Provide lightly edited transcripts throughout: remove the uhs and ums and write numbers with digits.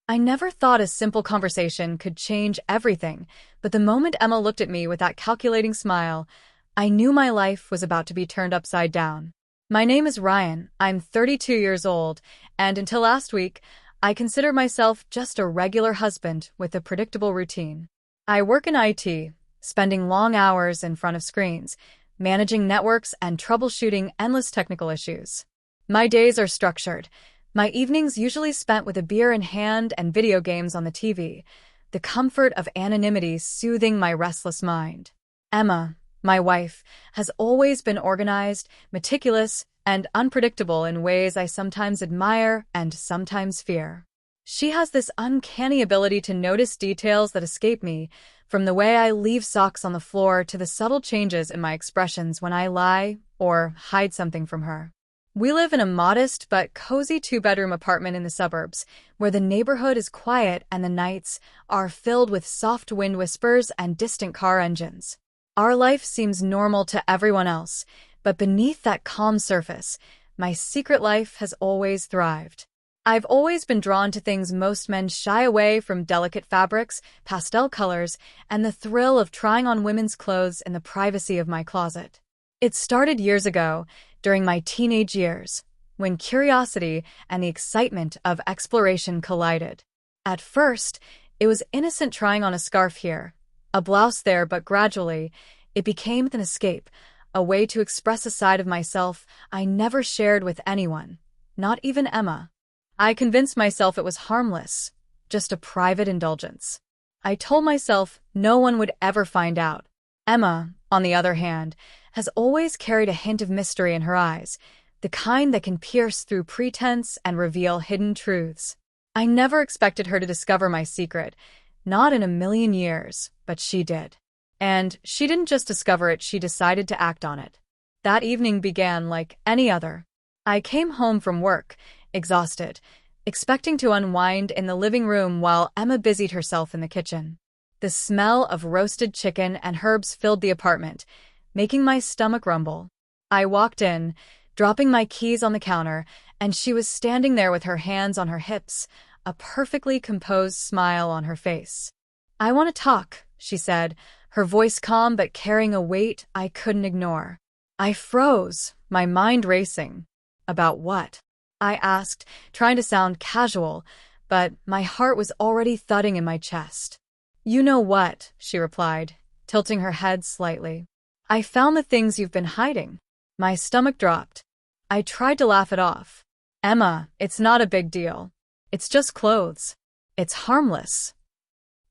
I never thought a simple conversation could change everything, but the moment Emma looked at me with that calculating smile, I knew my life was about to be turned upside down. My name is Ryan, I'm 32 years old, and until last week, I consider myself just a regular husband with a predictable routine. I work in IT, spending long hours in front of screens, managing networks and troubleshooting endless technical issues. My days are structured. My evenings usually spent with a beer in hand and video games on the TV, the comfort of anonymity soothing my restless mind. Emma, my wife, has always been organized, meticulous, and unpredictable in ways I sometimes admire and sometimes fear. She has this uncanny ability to notice details that escape me, from the way I leave socks on the floor to the subtle changes in my expressions when I lie or hide something from her. We live in a modest but cozy two-bedroom apartment in the suburbs, where the neighborhood is quiet and the nights are filled with soft wind whispers and distant car engines. Our life seems normal to everyone else, but beneath that calm surface, my secret life has always thrived. I've always been drawn to things most men shy away from: delicate fabrics, pastel colors, and the thrill of trying on women's clothes in the privacy of my closet. It started years ago, during my teenage years, when curiosity and the excitement of exploration collided. At first, it was innocent, trying on a scarf here, a blouse there, but gradually, it became an escape, a way to express a side of myself I never shared with anyone, not even Emma. I convinced myself it was harmless, just a private indulgence. I told myself no one would ever find out. Emma, on the other hand, has always carried a hint of mystery in her eyes, the kind that can pierce through pretense and reveal hidden truths. I never expected her to discover my secret, not in a million years, but she did. And she didn't just discover it, she decided to act on it. That evening began like any other. I came home from work, exhausted, expecting to unwind in the living room while Emma busied herself in the kitchen. The smell of roasted chicken and herbs filled the apartment, making my stomach rumble. I walked in, dropping my keys on the counter, and she was standing there with her hands on her hips, a perfectly composed smile on her face. "I want to talk," she said, her voice calm but carrying a weight I couldn't ignore. I froze, my mind racing. "About what?" I asked, trying to sound casual, but my heart was already thudding in my chest. "You know what," she replied, tilting her head slightly. "I found the things you've been hiding." My stomach dropped. I tried to laugh it off. "Emma, it's not a big deal. It's just clothes. It's harmless."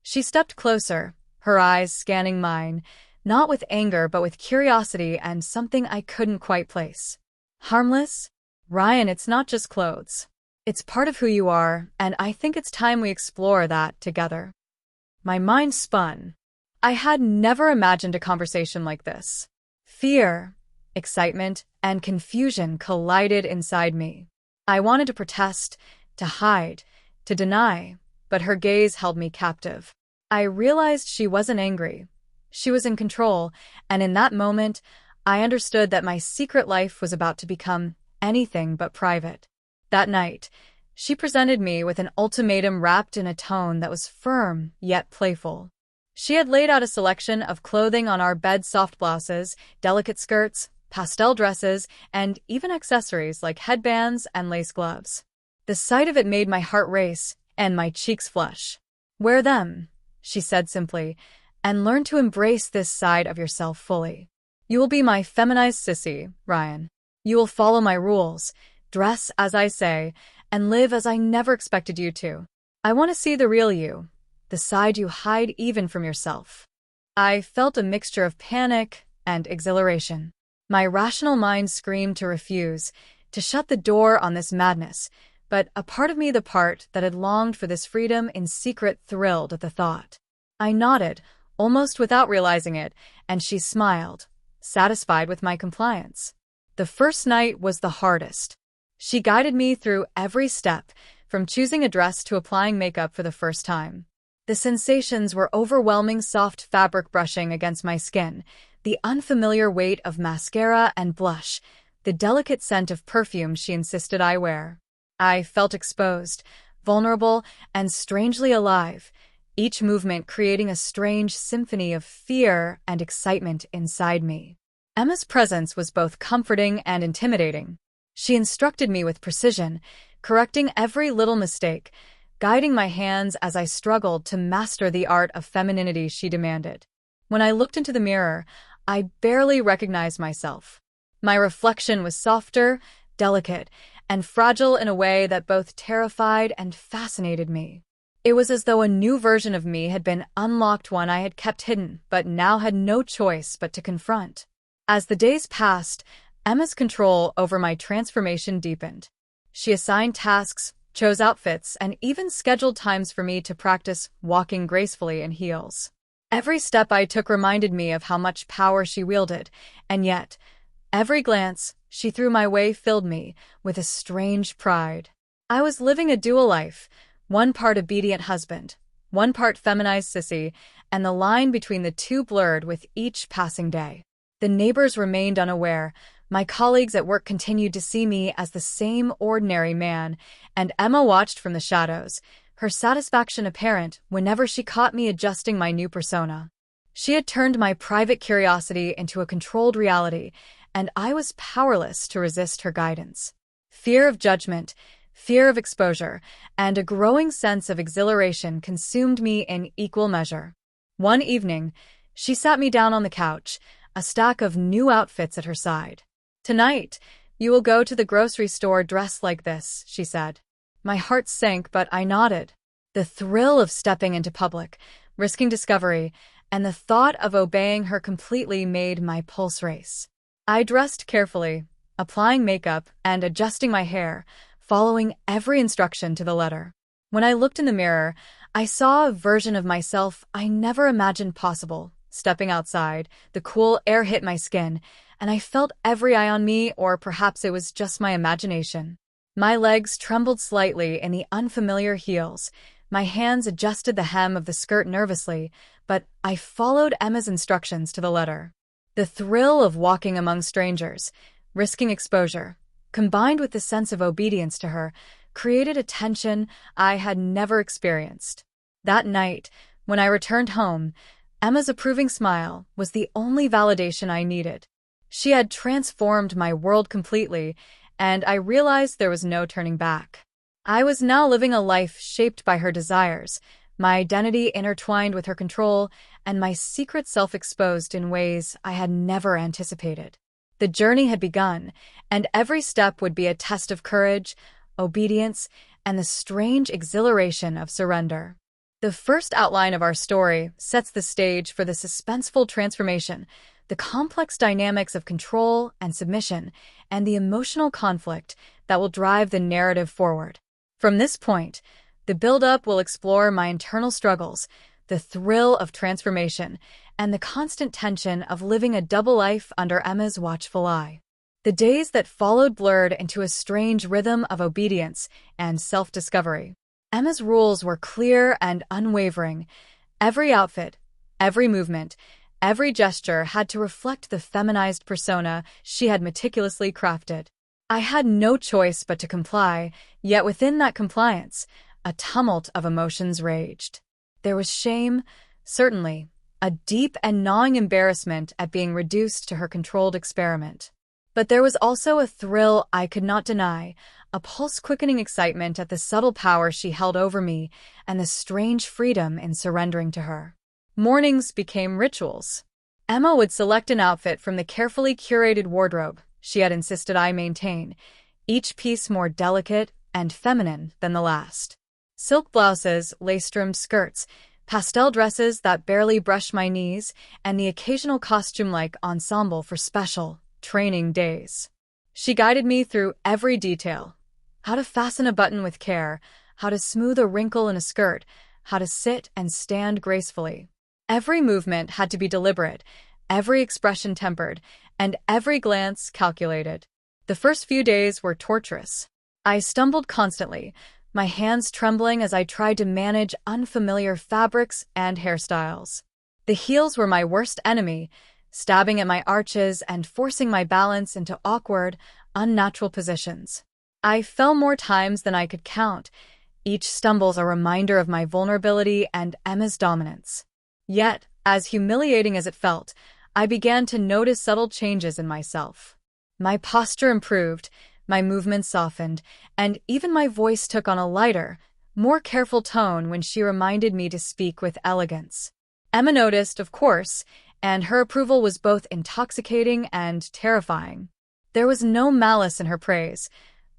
She stepped closer, her eyes scanning mine, not with anger but with curiosity and something I couldn't quite place. "Harmless? Ryan, it's not just clothes. It's part of who you are, and I think it's time we explore that together." My mind spun. I had never imagined a conversation like this. Fear, excitement, and confusion collided inside me. I wanted to protest, to hide, to deny, but her gaze held me captive. I realized she wasn't angry. She was in control, and in that moment, I understood that my secret life was about to become anything but private. That night, she presented me with an ultimatum wrapped in a tone that was firm yet playful. She had laid out a selection of clothing on our bed: soft blouses, delicate skirts, pastel dresses, and even accessories like headbands and lace gloves. The sight of it made my heart race and my cheeks flush. "Wear them," she said simply, "and learn to embrace this side of yourself fully. You will be my feminized sissy, Ryan. You will follow my rules, dress as I say, and live as I never expected you to. I want to see the real you, the side you hide even from yourself." I felt a mixture of panic and exhilaration. My rational mind screamed to refuse, to shut the door on this madness, but a part of me, the part that had longed for this freedom in secret, thrilled at the thought. I nodded, almost without realizing it, and she smiled, satisfied with my compliance. The first night was the hardest. She guided me through every step, from choosing a dress to applying makeup for the first time. The sensations were overwhelming: soft fabric brushing against my skin, the unfamiliar weight of mascara and blush, the delicate scent of perfume she insisted I wear. I felt exposed, vulnerable, and strangely alive, each movement creating a strange symphony of fear and excitement inside me. Emma's presence was both comforting and intimidating. She instructed me with precision, correcting every little mistake, guiding my hands as I struggled to master the art of femininity she demanded. When I looked into the mirror, I barely recognized myself. My reflection was softer, delicate, and fragile in a way that both terrified and fascinated me. It was as though a new version of me had been unlocked, one I had kept hidden, but now had no choice but to confront. As the days passed, Emma's control over my transformation deepened. She assigned tasks, chose outfits, and even scheduled times for me to practice walking gracefully in heels. Every step I took reminded me of how much power she wielded, and yet, every glance she threw my way filled me with a strange pride. I was living a dual life, one part obedient husband, one part feminized sissy, and the line between the two blurred with each passing day. The neighbors remained unaware, my colleagues at work continued to see me as the same ordinary man, and Emma watched from the shadows, her satisfaction apparent whenever she caught me adjusting my new persona. She had turned my private curiosity into a controlled reality, and I was powerless to resist her guidance. Fear of judgment, fear of exposure, and a growing sense of exhilaration consumed me in equal measure. One evening, she sat me down on the couch, a stack of new outfits at her side. "Tonight, you will go to the grocery store dressed like this," she said. My heart sank, but I nodded. The thrill of stepping into public, risking discovery, and the thought of obeying her completely made my pulse race. I dressed carefully, applying makeup and adjusting my hair, following every instruction to the letter. When I looked in the mirror, I saw a version of myself I never imagined possible. Stepping outside, the cool air hit my skin, and I felt every eye on me, or perhaps it was just my imagination. My legs trembled slightly in the unfamiliar heels. My hands adjusted the hem of the skirt nervously, but I followed Emma's instructions to the letter. The thrill of walking among strangers, risking exposure, combined with the sense of obedience to her, created a tension I had never experienced. That night, when I returned home, Emma's approving smile was the only validation I needed. She had transformed my world completely, and I realized there was no turning back. I was now living a life shaped by her desires, my identity intertwined with her control, and my secret self exposed in ways I had never anticipated. The journey had begun, and every step would be a test of courage, obedience, and the strange exhilaration of surrender. The first outline of our story sets the stage for the suspenseful transformation, the complex dynamics of control and submission, and the emotional conflict that will drive the narrative forward. From this point, the build-up will explore my internal struggles, the thrill of transformation, and the constant tension of living a double life under Emma's watchful eye. The days that followed blurred into a strange rhythm of obedience and self-discovery. Emma's rules were clear and unwavering. Every outfit, every movement, every gesture had to reflect the feminized persona she had meticulously crafted. I had no choice but to comply, yet within that compliance, a tumult of emotions raged. There was shame, certainly, a deep and gnawing embarrassment at being reduced to her controlled experiment. But there was also a thrill I could not deny, a pulse-quickening excitement at the subtle power she held over me and the strange freedom in surrendering to her. Mornings became rituals. Emma would select an outfit from the carefully curated wardrobe she had insisted I maintain, each piece more delicate and feminine than the last. Silk blouses, lace-trimmed skirts, pastel dresses that barely brushed my knees, and the occasional costume-like ensemble for special, training days. She guided me through every detail: how to fasten a button with care, how to smooth a wrinkle in a skirt, how to sit and stand gracefully. Every movement had to be deliberate, every expression tempered, and every glance calculated. The first few days were torturous. I stumbled constantly, my hands trembling as I tried to manage unfamiliar fabrics and hairstyles. The heels were my worst enemy, stabbing at my arches and forcing my balance into awkward, unnatural positions. I fell more times than I could count, Each stumble's a reminder of my vulnerability and Emma's dominance. Yet, as humiliating as it felt, I began to notice subtle changes in myself. My posture improved, my movements softened, and even my voice took on a lighter, more careful tone when she reminded me to speak with elegance. Emma noticed, of course, and her approval was both intoxicating and terrifying. There was no malice in her praise,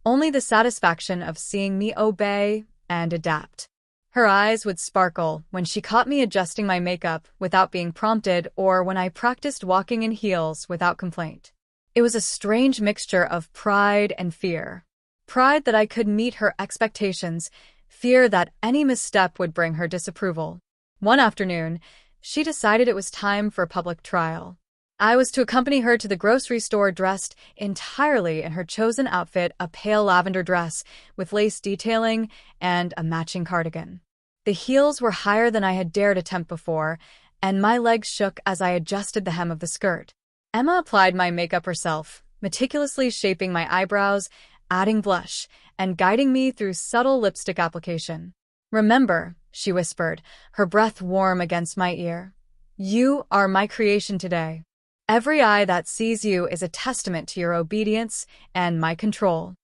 only the satisfaction of seeing me obey and adapt. Her eyes would sparkle when she caught me adjusting my makeup without being prompted or when I practiced walking in heels without complaint. It was a strange mixture of pride and fear. Pride that I could meet her expectations, fear that any misstep would bring her disapproval. One afternoon, she decided it was time for a public trial. I was to accompany her to the grocery store dressed entirely in her chosen outfit, a pale lavender dress with lace detailing and a matching cardigan. The heels were higher than I had dared attempt before, and my legs shook as I adjusted the hem of the skirt. Emma applied my makeup herself, meticulously shaping my eyebrows, adding blush, and guiding me through subtle lipstick application. "Remember," she whispered, her breath warm against my ear, "you are my creation today. Every eye that sees you is a testament to your obedience and my control."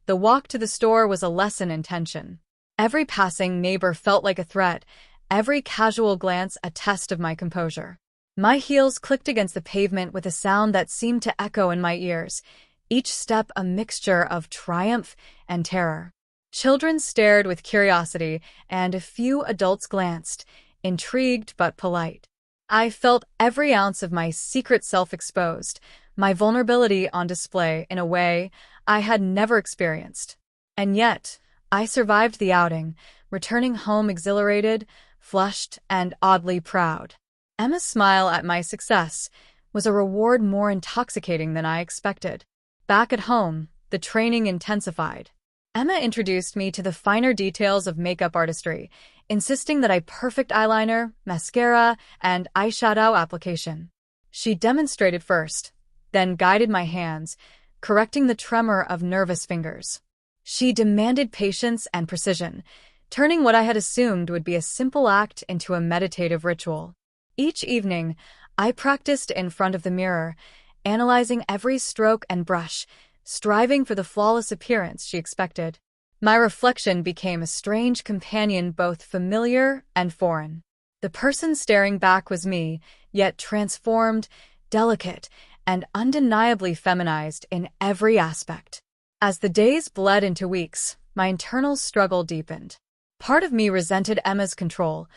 The walk to the store was a lesson in tension. Every passing neighbor felt like a threat, every casual glance a test of my composure. My heels clicked against the pavement with a sound that seemed to echo in my ears, each step a mixture of triumph and terror. Children stared with curiosity, and a few adults glanced, intrigued but polite. I felt every ounce of my secret self exposed, my vulnerability on display in a way I had never experienced. And yet, I survived the outing, returning home exhilarated, flushed, and oddly proud. Emma's smile at my success was a reward more intoxicating than I expected. Back at home, the training intensified. Emma introduced me to the finer details of makeup artistry, insisting that I perfect eyeliner, mascara, and eyeshadow application. She demonstrated first, then guided my hands, correcting the tremor of nervous fingers. She demanded patience and precision, turning what I had assumed would be a simple act into a meditative ritual. Each evening, I practiced in front of the mirror, analyzing every stroke and brush, striving for the flawless appearance she expected. My reflection became a strange companion, both familiar and foreign. The person staring back was me, yet transformed, delicate, and undeniably feminized in every aspect. As the days bled into weeks, my internal struggle deepened. Part of me resented Emma's control,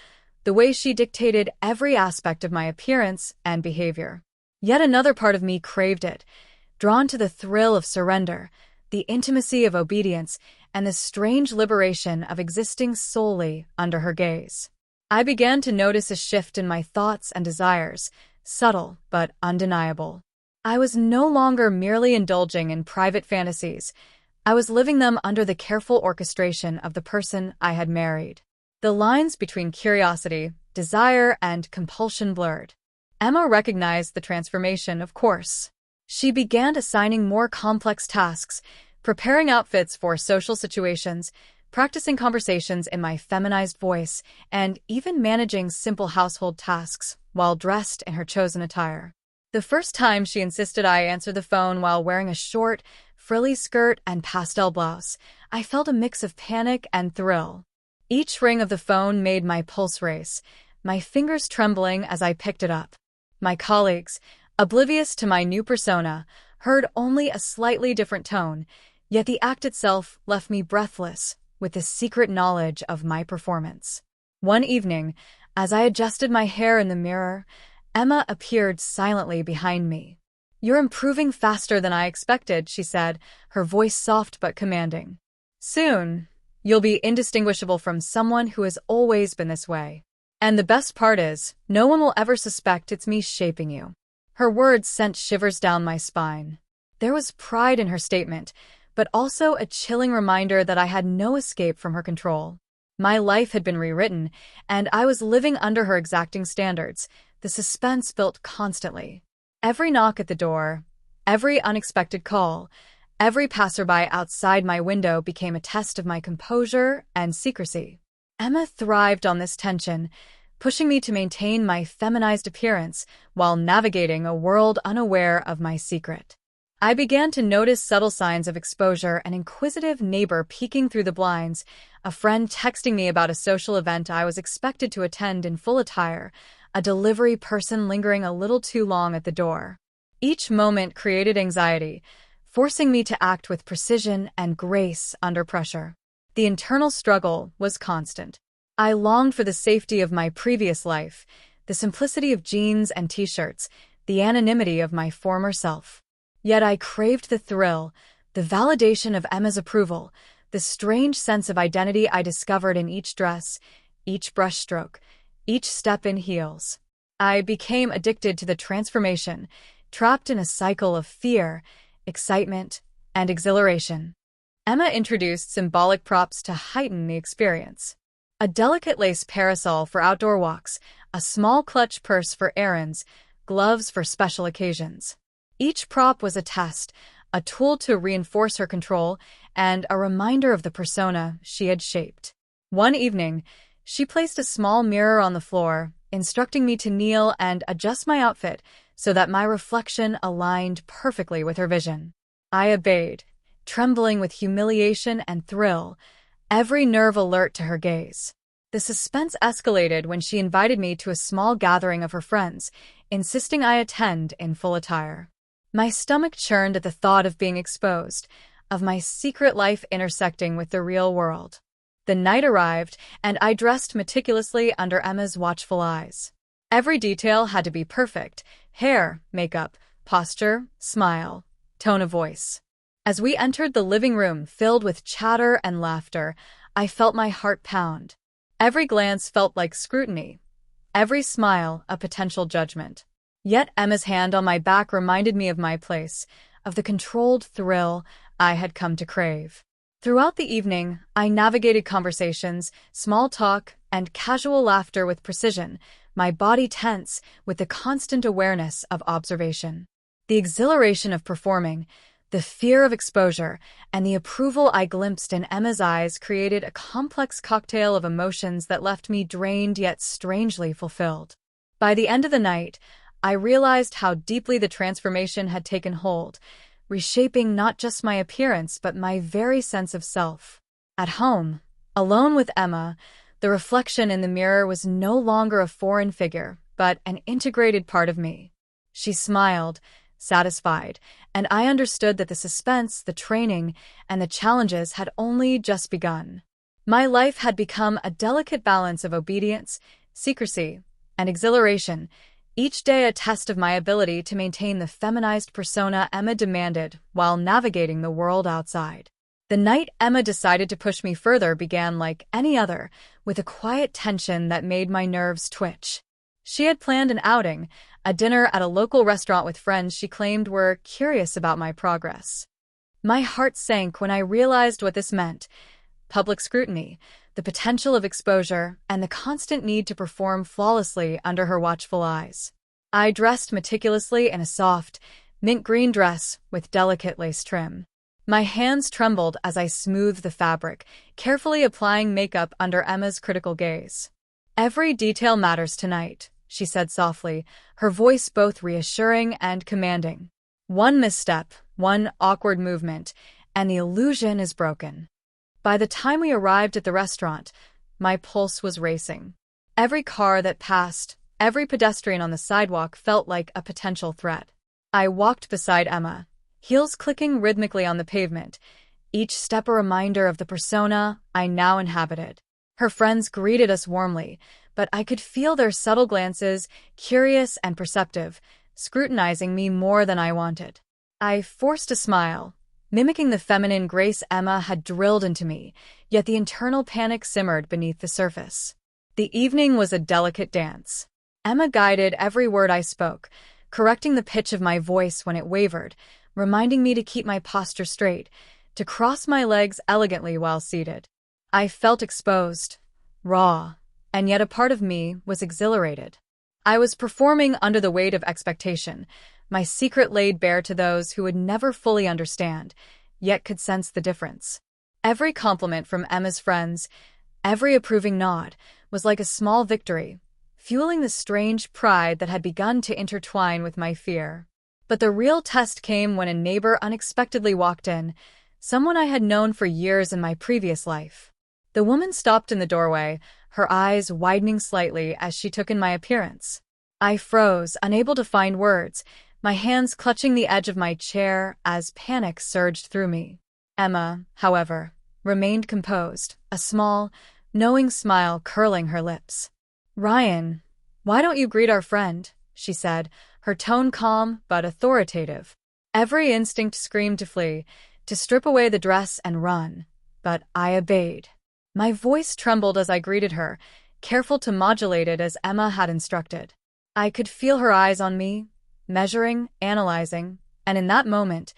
the way she dictated every aspect of my appearance and behavior. Yet another part of me craved it, drawn to the thrill of surrender, the intimacy of obedience, and the strange liberation of existing solely under her gaze. I began to notice a shift in my thoughts and desires, subtle but undeniable. I was no longer merely indulging in private fantasies. I was living them under the careful orchestration of the person I had married. The lines between curiosity, desire, and compulsion blurred. Emma recognized the transformation, of course. She began assigning more complex tasks, preparing outfits for social situations, practicing conversations in my feminized voice, and even managing simple household tasks while dressed in her chosen attire. The first time she insisted I answer the phone while wearing a short, frilly skirt and pastel blouse, I felt a mix of panic and thrill. Each ring of the phone made my pulse race, my fingers trembling as I picked it up. My colleagues, oblivious to my new persona, heard only a slightly different tone, yet the act itself left me breathless with the secret knowledge of my performance. One evening, as I adjusted my hair in the mirror, Emma appeared silently behind me. "You're improving faster than I expected," she said, her voice soft but commanding. "Soon, you'll be indistinguishable from someone who has always been this way. And the best part is, no one will ever suspect it's me shaping you." Her words sent shivers down my spine. There was pride in her statement, but also a chilling reminder that I had no escape from her control. My life had been rewritten, and I was living under her exacting standards. The suspense built constantly. Every knock at the door, every unexpected call, Every passerby outside my window became a test of my composure and secrecy. Emma thrived on this tension, pushing me to maintain my feminized appearance while navigating a world unaware of my secret. I began to notice subtle signs of exposure: an inquisitive neighbor peeking through the blinds, a friend texting me about a social event I was expected to attend in full attire, a delivery person lingering a little too long at the door. Each moment created anxiety, forcing me to act with precision and grace under pressure. The internal struggle was constant. I longed for the safety of my previous life, the simplicity of jeans and t-shirts, the anonymity of my former self. Yet I craved the thrill, the validation of Emma's approval, the strange sense of identity I discovered in each dress, each brushstroke, each step in heels. I became addicted to the transformation, trapped in a cycle of fear, excitement, and exhilaration. Emma introduced symbolic props to heighten the experience. A delicate lace parasol for outdoor walks, a small clutch purse for errands, gloves for special occasions. Each prop was a test, a tool to reinforce her control, and a reminder of the persona she had shaped. One evening, she placed a small mirror on the floor, instructing me to kneel and adjust my outfit so that my reflection aligned perfectly with her vision. I obeyed, trembling with humiliation and thrill, every nerve alert to her gaze. The suspense escalated when she invited me to a small gathering of her friends, insisting I attend in full attire. My stomach churned at the thought of being exposed, of my secret life intersecting with the real world. The night arrived, and I dressed meticulously under Emma's watchful eyes. Every detail had to be perfect: hair, makeup, posture, smile, tone of voice. As we entered the living room filled with chatter and laughter, I felt my heart pound. Every glance felt like scrutiny, every smile a potential judgment. Yet Emma's hand on my back reminded me of my place, of the controlled thrill I had come to crave. Throughout the evening, I navigated conversations, small talk, and casual laughter with precision, my body tense with the constant awareness of observation. The exhilaration of performing, the fear of exposure, and the approval I glimpsed in Emma's eyes created a complex cocktail of emotions that left me drained yet strangely fulfilled. By the end of the night, I realized how deeply the transformation had taken hold, reshaping not just my appearance but my very sense of self. At home, alone with Emma, the reflection in the mirror was no longer a foreign figure, but an integrated part of me. She smiled, satisfied, and I understood that the suspense, the training, and the challenges had only just begun. My life had become a delicate balance of obedience, secrecy, and exhilaration, each day a test of my ability to maintain the feminized persona Emma demanded while navigating the world outside. The night Emma decided to push me further began like any other, with a quiet tension that made my nerves twitch. She had planned an outing, a dinner at a local restaurant with friends she claimed were curious about my progress. My heart sank when I realized what this meant: public scrutiny, the potential of exposure, and the constant need to perform flawlessly under her watchful eyes. I dressed meticulously in a soft, mint green dress with delicate lace trim. My hands trembled as I smoothed the fabric, carefully applying makeup under Emma's critical gaze. "Every detail matters tonight," she said softly, her voice both reassuring and commanding. "One misstep, one awkward movement, and the illusion is broken." By the time we arrived at the restaurant, my pulse was racing. Every car that passed, every pedestrian on the sidewalk felt like a potential threat. I walked beside Emma, heels clicking rhythmically on the pavement, each step a reminder of the persona I now inhabited. Her friends greeted us warmly, but I could feel their subtle glances, curious and perceptive, scrutinizing me more than I wanted. I forced a smile, mimicking the feminine grace Emma had drilled into me, yet the internal panic simmered beneath the surface. The evening was a delicate dance. Emma guided every word I spoke, correcting the pitch of my voice when it wavered, reminding me to keep my posture straight, to cross my legs elegantly while seated. I felt exposed, raw, and yet a part of me was exhilarated. I was performing under the weight of expectation, my secret laid bare to those who would never fully understand, yet could sense the difference. Every compliment from Emma's friends, every approving nod, was like a small victory, fueling the strange pride that had begun to intertwine with my fear. But the real test came when a neighbor unexpectedly walked in, someone I had known for years in my previous life. The woman stopped in the doorway, her eyes widening slightly as she took in my appearance. I froze, unable to find words, my hands clutching the edge of my chair as panic surged through me. Emma, however, remained composed, a small, knowing smile curling her lips. "Ryan, why don't you greet our friend?" she said, her tone calm but authoritative. Every instinct screamed to flee, to strip away the dress and run, but I obeyed. My voice trembled as I greeted her, careful to modulate it as Emma had instructed. I could feel her eyes on me, measuring, analyzing, and in that moment,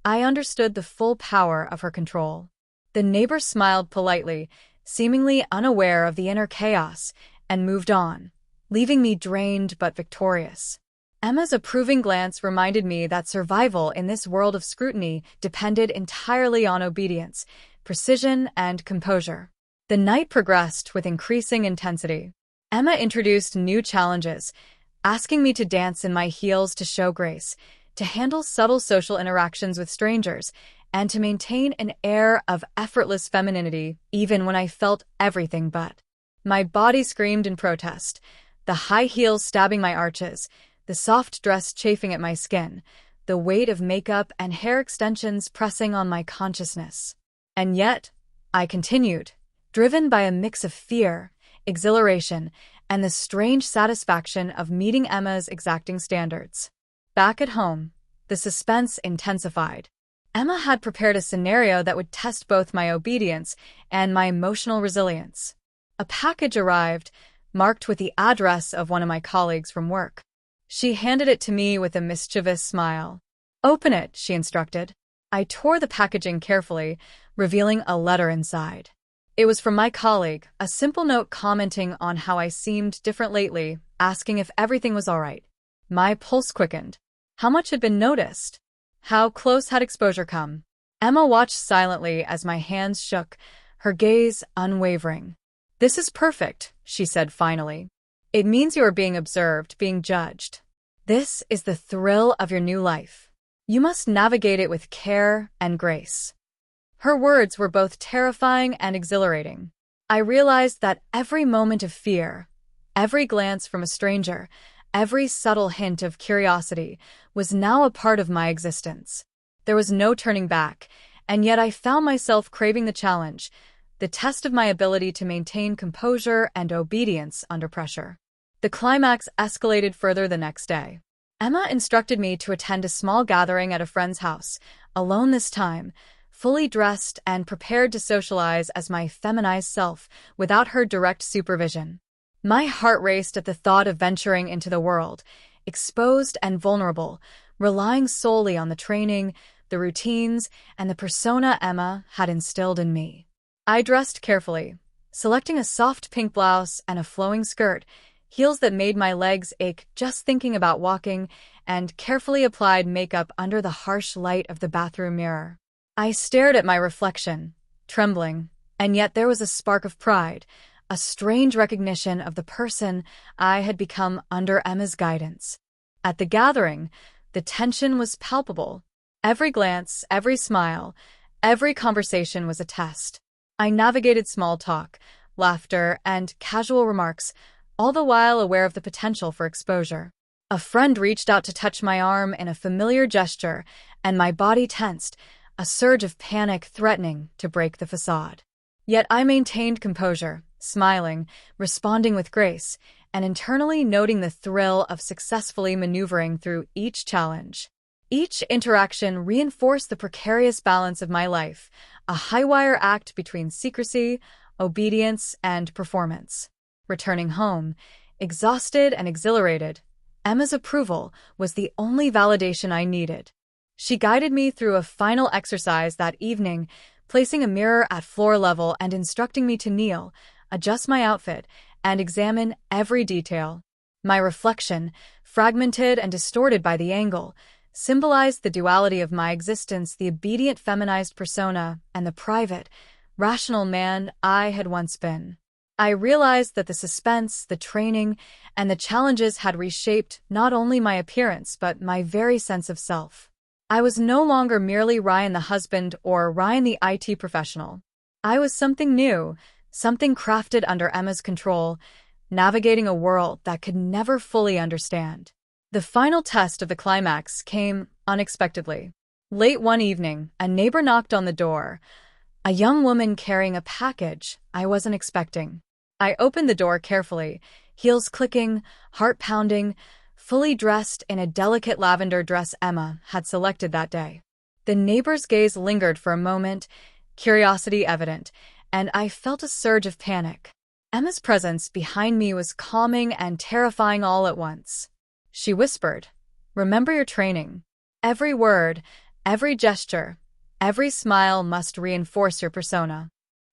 I understood the full power of her control. The neighbor smiled politely, seemingly unaware of the inner chaos, and moved on, leaving me drained but victorious. Emma's approving glance reminded me that survival in this world of scrutiny depended entirely on obedience, precision, and composure. The night progressed with increasing intensity. Emma introduced new challenges, asking me to dance in my heels to show grace, to handle subtle social interactions with strangers, and to maintain an air of effortless femininity even when I felt everything but. My body screamed in protest, the high heels stabbing my arches, the soft dress chafing at my skin, the weight of makeup and hair extensions pressing on my consciousness. And yet, I continued, driven by a mix of fear, exhilaration, and the strange satisfaction of meeting Emma's exacting standards. Back at home, the suspense intensified. Emma had prepared a scenario that would test both my obedience and my emotional resilience. A package arrived, marked with the address of one of my colleagues from work. She handed it to me with a mischievous smile. "Open it," she instructed. I tore the packaging carefully, revealing a letter inside. It was from my colleague, a simple note commenting on how I seemed different lately, asking if everything was all right. My pulse quickened. How much had been noticed? How close had exposure come? Emma watched silently as my hands shook, her gaze unwavering. "This is perfect," she said finally. "It means you are being observed, being judged. This is the thrill of your new life. You must navigate it with care and grace." Her words were both terrifying and exhilarating. I realized that every moment of fear, every glance from a stranger, every subtle hint of curiosity was now a part of my existence. There was no turning back, and yet I found myself craving the challenge, the test of my ability to maintain composure and obedience under pressure. The climax escalated further the next day. Emma instructed me to attend a small gathering at a friend's house, alone this time, fully dressed and prepared to socialize as my feminized self without her direct supervision. My heart raced at the thought of venturing into the world, exposed and vulnerable, relying solely on the training, the routines, and the persona Emma had instilled in me. I dressed carefully, selecting a soft pink blouse and a flowing skirt, heels that made my legs ache just thinking about walking, and carefully applied makeup under the harsh light of the bathroom mirror. I stared at my reflection, trembling, and yet there was a spark of pride, a strange recognition of the person I had become under Emma's guidance. At the gathering, the tension was palpable. Every glance, every smile, every conversation was a test. I navigated small talk, laughter, and casual remarks, all the while aware of the potential for exposure. A friend reached out to touch my arm in a familiar gesture, and my body tensed, a surge of panic threatening to break the facade. Yet I maintained composure, smiling, responding with grace, and internally noting the thrill of successfully maneuvering through each challenge. Each interaction reinforced the precarious balance of my life, a high-wire act between secrecy, obedience, and performance. Returning home, exhausted and exhilarated, Emma's approval was the only validation I needed. She guided me through a final exercise that evening, placing a mirror at floor level and instructing me to kneel, adjust my outfit, and examine every detail. My reflection, fragmented and distorted by the angle, symbolized the duality of my existence, the obedient feminized persona and the private, rational man I had once been. I realized that the suspense, the training, and the challenges had reshaped not only my appearance but my very sense of self. I was no longer merely Ryan the husband or Ryan the IT professional. I was something new, something crafted under Emma's control, navigating a world that could never fully understand. The final test of the climax came unexpectedly. Late one evening, a neighbor knocked on the door, a young woman carrying a package I wasn't expecting. I opened the door carefully, heels clicking, heart pounding, fully dressed in a delicate lavender dress Emma had selected that day. The neighbor's gaze lingered for a moment, curiosity evident, and I felt a surge of panic. Emma's presence behind me was calming and terrifying all at once. She whispered, "Remember your training. Every word, every gesture, every smile must reinforce your persona."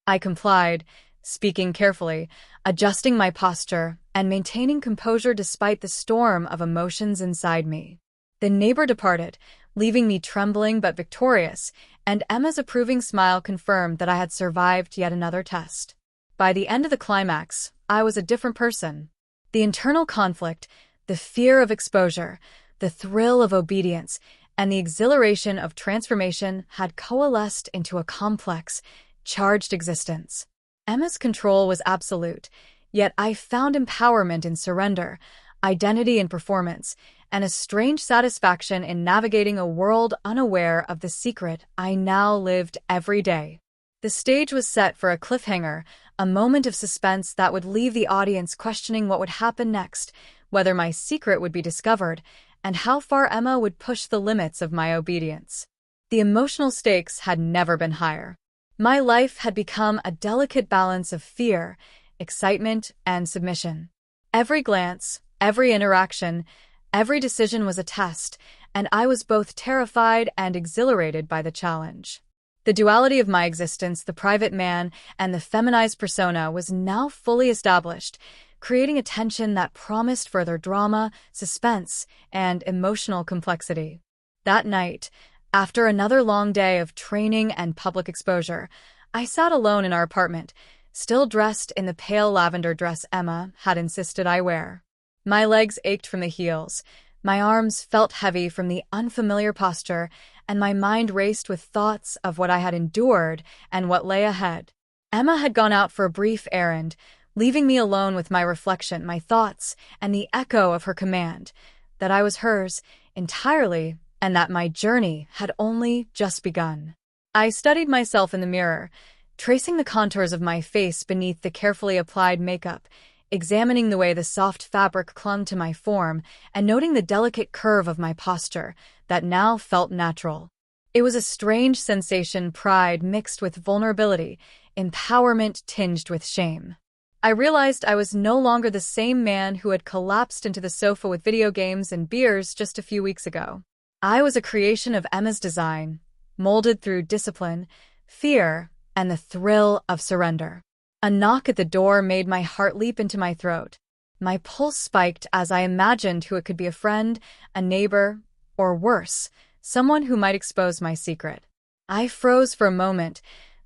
I complied, speaking carefully, adjusting my posture, and maintaining composure despite the storm of emotions inside me. The neighbor departed, leaving me trembling but victorious, and Emma's approving smile confirmed that I had survived yet another test. By the end of the climax, I was a different person. The internal conflict, the fear of exposure, the thrill of obedience, and the exhilaration of transformation had coalesced into a complex, charged existence. Emma's control was absolute, yet I found empowerment in surrender, identity in performance, and a strange satisfaction in navigating a world unaware of the secret I now lived every day. The stage was set for a cliffhanger, a moment of suspense that would leave the audience questioning what would happen next, whether my secret would be discovered, and how far Emma would push the limits of my obedience. The emotional stakes had never been higher. My life had become a delicate balance of fear, excitement, and submission. Every glance, every interaction, every decision was a test, and I was both terrified and exhilarated by the challenge. The duality of my existence, the private man and the feminized persona, was now fully established, creating a tension that promised further drama, suspense, and emotional complexity. That night, after another long day of training and public exposure, I sat alone in our apartment, still dressed in the pale lavender dress Emma had insisted I wear. My legs ached from the heels, my arms felt heavy from the unfamiliar posture, and my mind raced with thoughts of what I had endured and what lay ahead. Emma had gone out for a brief errand, leaving me alone with my reflection, my thoughts, and the echo of her command, that I was hers entirely, and that my journey had only just begun. I studied myself in the mirror, tracing the contours of my face beneath the carefully applied makeup, examining the way the soft fabric clung to my form, and noting the delicate curve of my posture that now felt natural. It was a strange sensation, pride mixed with vulnerability, empowerment tinged with shame. I realized I was no longer the same man who had collapsed into the sofa with video games and beers just a few weeks ago. I was a creation of Emma's design, molded through discipline, fear, and the thrill of surrender. A knock at the door made my heart leap into my throat. My pulse spiked as I imagined who it could be: a friend, a neighbor, or worse, someone who might expose my secret. I froze for a moment,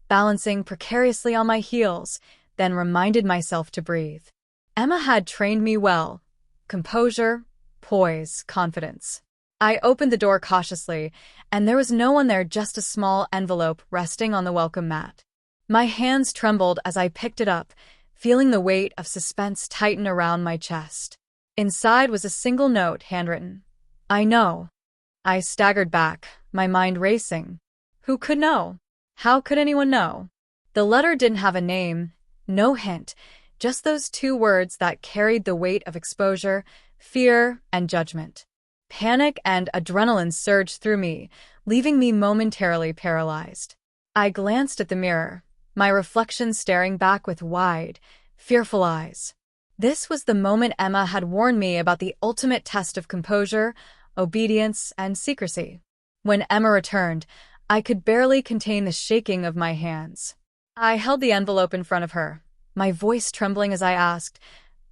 balancing precariously on my heels, then reminded myself to breathe. Emma had trained me well: composure, poise, confidence. I opened the door cautiously, and there was no one there, just a small envelope resting on the welcome mat. My hands trembled as I picked it up, feeling the weight of suspense tighten around my chest. Inside was a single note, handwritten. "I know." I staggered back, my mind racing. Who could know? How could anyone know? The letter didn't have a name, no hint, just those two words that carried the weight of exposure, fear, and judgment. Panic and adrenaline surged through me, leaving me momentarily paralyzed. I glanced at the mirror, my reflection staring back with wide, fearful eyes. This was the moment Emma had warned me about: the ultimate test of composure, obedience, and secrecy. When Emma returned, I could barely contain the shaking of my hands. I held the envelope in front of her, my voice trembling as I asked,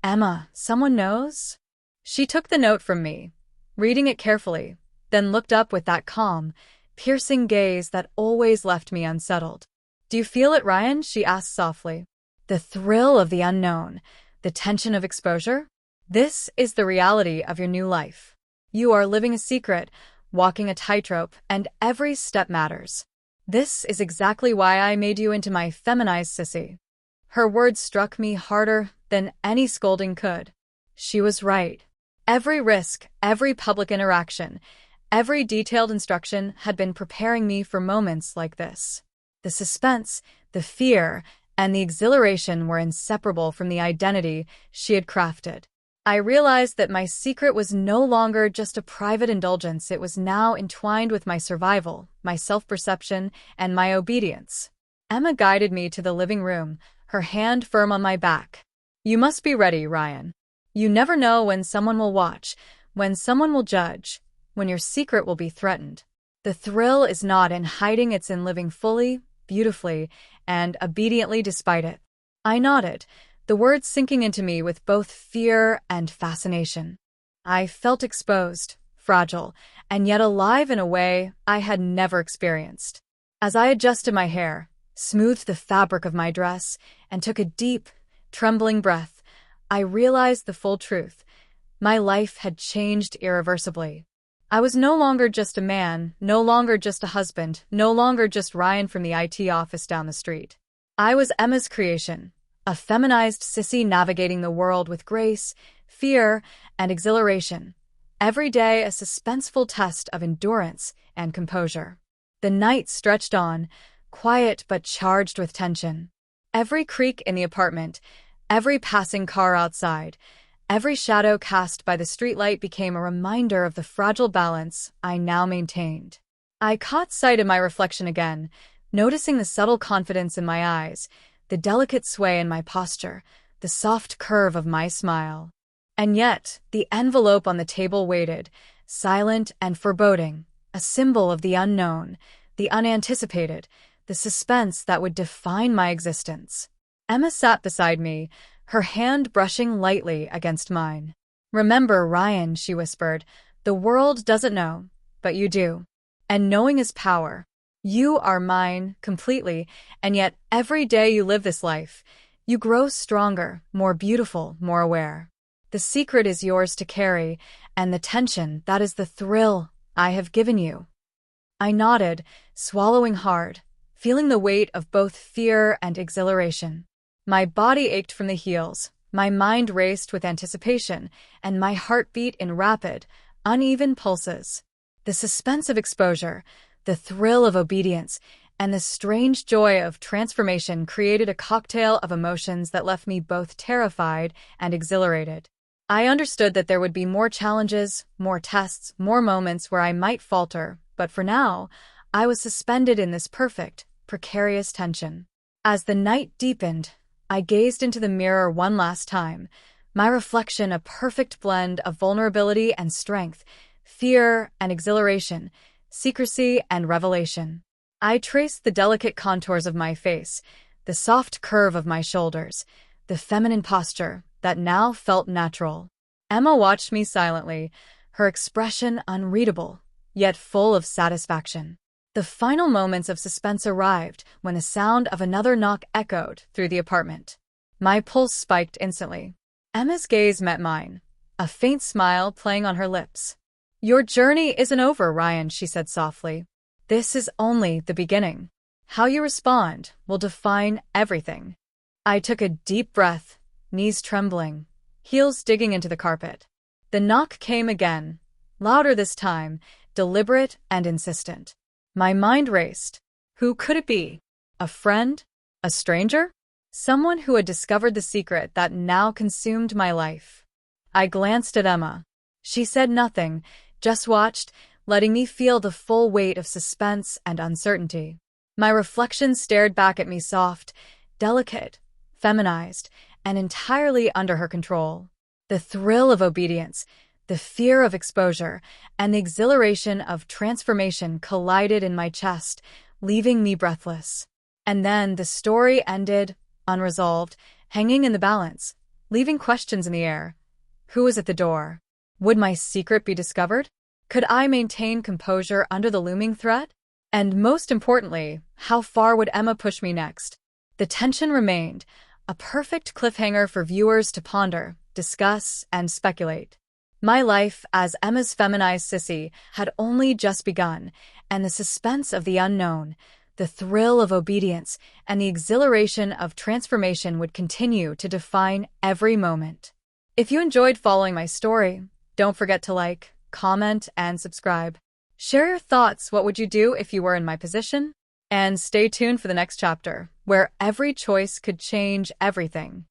"Emma, someone knows?" She took the note from me, reading it carefully, then looked up with that calm, piercing gaze that always left me unsettled. "Do you feel it, Ryan?" she asked softly. "The thrill of the unknown, the tension of exposure? This is the reality of your new life. You are living a secret, walking a tightrope, and every step matters. This is exactly why I made you into my feminized sissy." Her words struck me harder than any scolding could. She was right. Every risk, every public interaction, every detailed instruction had been preparing me for moments like this. The suspense, the fear, and the exhilaration were inseparable from the identity she had crafted. I realized that my secret was no longer just a private indulgence. It was now entwined with my survival, my self-perception, and my obedience. Emma guided me to the living room, her hand firm on my back. "You must be ready, Ryan. You never know when someone will watch, when someone will judge, when your secret will be threatened. The thrill is not in hiding, it's in living fully, beautifully, and obediently despite it." I nodded, the words sinking into me with both fear and fascination. I felt exposed, fragile, and yet alive in a way I had never experienced. As I adjusted my hair, smoothed the fabric of my dress, and took a deep, trembling breath, I realized the full truth. My life had changed irreversibly. I was no longer just a man, no longer just a husband, no longer just Ryan from the IT office down the street. I was Emma's creation, a feminized sissy navigating the world with grace, fear, and exhilaration. Every day a suspenseful test of endurance and composure. The night stretched on, quiet but charged with tension. Every creak in the apartment, every passing car outside, every shadow cast by the streetlight became a reminder of the fragile balance I now maintained. I caught sight of my reflection again, noticing the subtle confidence in my eyes, the delicate sway in my posture, the soft curve of my smile. And yet, the envelope on the table waited, silent and foreboding, a symbol of the unknown, the unanticipated, the suspense that would define my existence. Emma sat beside me, her hand brushing lightly against mine. "Remember, Ryan," she whispered, "the world doesn't know, but you do. And knowing is power. You are mine, completely, and yet every day you live this life, you grow stronger, more beautiful, more aware. The secret is yours to carry, and the tension, that is the thrill I have given you." I nodded, swallowing hard, feeling the weight of both fear and exhilaration. My body ached from the heels, my mind raced with anticipation, and my heart beat in rapid, uneven pulses. The suspense of exposure, the thrill of obedience, and the strange joy of transformation created a cocktail of emotions that left me both terrified and exhilarated. I understood that there would be more challenges, more tests, more moments where I might falter, but for now, I was suspended in this perfect, precarious tension. As the night deepened, I gazed into the mirror one last time, my reflection a perfect blend of vulnerability and strength, fear and exhilaration, secrecy and revelation. I traced the delicate contours of my face, the soft curve of my shoulders, the feminine posture that now felt natural. Emma watched me silently, her expression unreadable, yet full of satisfaction. The final moments of suspense arrived when the sound of another knock echoed through the apartment. My pulse spiked instantly. Emma's gaze met mine, a faint smile playing on her lips. "Your journey isn't over, Ryan," she said softly. "This is only the beginning. How you respond will define everything." I took a deep breath, knees trembling, heels digging into the carpet. The knock came again, louder this time, deliberate and insistent. My mind raced. Who could it be? A friend? A stranger? Someone who had discovered the secret that now consumed my life. I glanced at Emma. She said nothing, just watched, letting me feel the full weight of suspense and uncertainty. My reflection stared back at me soft, delicate, feminized, and entirely under her control. The thrill of obedience, the fear of exposure, and the exhilaration of transformation collided in my chest, leaving me breathless. And then the story ended, unresolved, hanging in the balance, leaving questions in the air. Who was at the door? Would my secret be discovered? Could I maintain composure under the looming threat? And most importantly, how far would Emma push me next? The tension remained, a perfect cliffhanger for viewers to ponder, discuss, and speculate. My life as Emma's feminized sissy had only just begun, and the suspense of the unknown, the thrill of obedience, and the exhilaration of transformation would continue to define every moment. If you enjoyed following my story, don't forget to like, comment, and subscribe. Share your thoughts. What would you do if you were in my position? And stay tuned for the next chapter, where every choice could change everything.